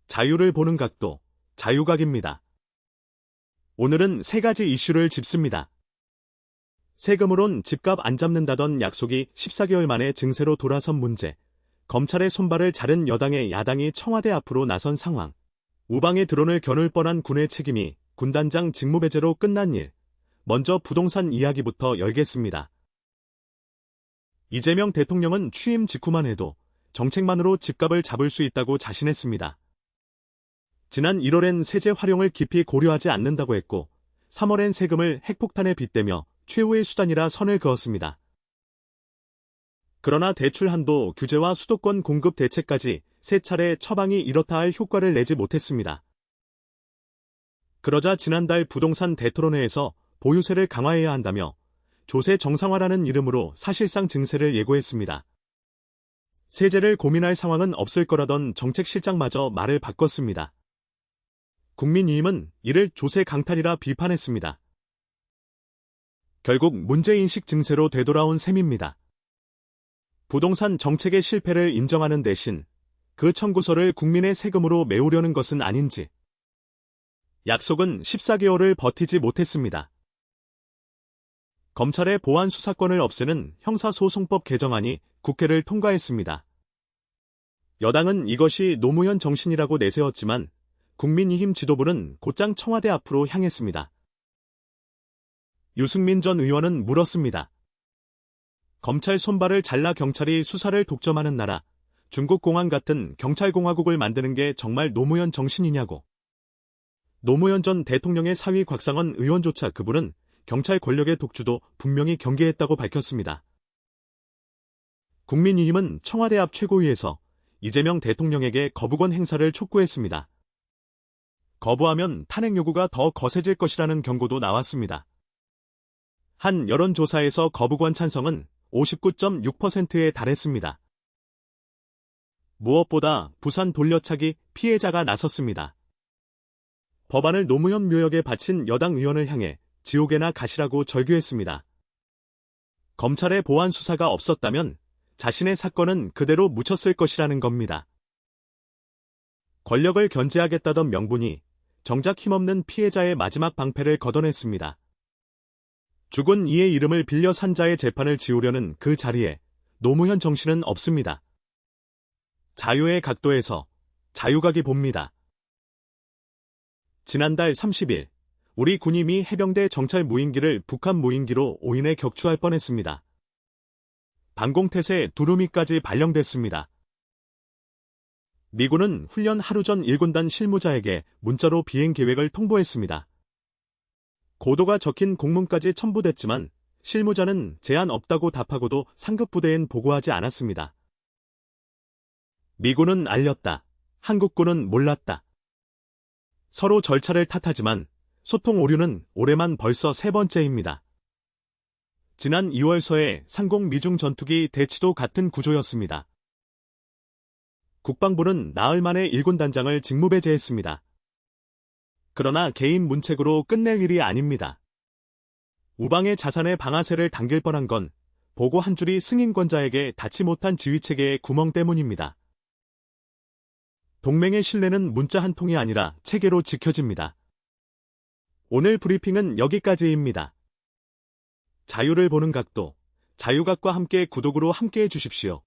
자유를 보는 각도, 자유각입니다. 오늘은 세 가지 이슈를 짚습니다. 세금으론 집값 안 잡는다던 약속이 14개월 만에 증세로 돌아선 문제, 검찰의 손발을 자른 여당의 야당이 청와대 앞으로 나선 상황, 우방의 드론을 겨눌 뻔한 군의 책임이 군단장 직무배제로 끝난 일, 먼저 부동산 이야기부터 열겠습니다. 이재명 대통령은 취임 직후만 해도 정책만으로 집값을 잡을 수 있다고 자신했습니다. 지난 1월엔 세제 활용을 깊이 고려하지 않는다고 했고 3월엔 세금을 핵폭탄에 빗대며 최후의 수단이라 선을 그었습니다. 그러나 대출 한도 규제와 수도권 공급 대책까지 세 차례 처방이 이렇다 할 효과를 내지 못했습니다. 그러자 지난달 부동산 대토론회에서 보유세를 강화해야 한다며 조세 정상화라는 이름으로 사실상 증세를 예고했습니다. 세제를 고민할 상황은 없을 거라던 정책실장마저 말을 바꿨습니다. 국민의힘은 이를 조세 강탈이라 비판했습니다. 결국 문제인식 증세로 되돌아온 셈입니다. 부동산 정책의 실패를 인정하는 대신 그 청구서를 국민의 세금으로 메우려는 것은 아닌지. 약속은 14개월을 버티지 못했습니다. 검찰의 보안 수사권을 없애는 형사소송법 개정안이 국회를 통과했습니다. 여당은 이것이 노무현 정신이라고 내세웠지만 국민의힘 지도부는 곧장 청와대 앞으로 향했습니다. 유승민 전 의원은 물었습니다. 검찰 손발을 잘라 경찰이 수사를 독점하는 나라, 중국 공안 같은 경찰공화국을 만드는 게 정말 노무현 정신이냐고. 노무현 전 대통령의 사위 곽상원 의원조차 그분은 경찰 권력의 독주도 분명히 경계했다고 밝혔습니다. 국민의힘은 청와대 앞 최고위에서 이재명 대통령에게 거부권 행사를 촉구했습니다. 거부하면 탄핵 요구가 더 거세질 것이라는 경고도 나왔습니다. 한 여론조사에서 거부권 찬성은 59.6%에 달했습니다. 무엇보다 부산 돌려차기 피해자가 나섰습니다. 법안을 노무현 묘역에 바친 여당 의원을 향해 지옥에나 가시라고 절규했습니다. 검찰의 보안 수사가 없었다면 자신의 사건은 그대로 묻혔을 것이라는 겁니다. 권력을 견제하겠다던 명분이 정작 힘없는 피해자의 마지막 방패를 걷어냈습니다. 죽은 이의 이름을 빌려 산 자의 재판을 지우려는 그 자리에 노무현 정신은 없습니다. 자유의 각도에서 자유각이 봅니다. 지난달 30일 우리 군임이 해병대 정찰 무인기를 북한 무인기로 오인해 격추할 뻔했습니다. 방공태세 두루미까지 발령됐습니다. 미군은 훈련 하루 전 1군단 실무자에게 문자로 비행 계획을 통보했습니다. 고도가 적힌 공문까지 첨부됐지만 실무자는 제한 없다고 답하고도 상급부대엔 보고하지 않았습니다. 미군은 알렸다. 한국군은 몰랐다. 서로 절차를 탓하지만 소통 오류는 올해만 벌써 세 번째입니다. 지난 2월서에 상공 미중 전투기 대치도 같은 구조였습니다. 국방부는 나흘 만에 1군 단장을 직무배제했습니다. 그러나 개인 문책으로 끝낼 일이 아닙니다. 우방의 자산의 방아쇠를 당길 뻔한 건 보고 한 줄이 승인권자에게 닿지 못한 지휘체계의 구멍 때문입니다. 동맹의 신뢰는 문자 한 통이 아니라 체계로 지켜집니다. 오늘 브리핑은 여기까지입니다. 자유를 보는 각도, 자유각과 함께 구독으로 함께해 주십시오.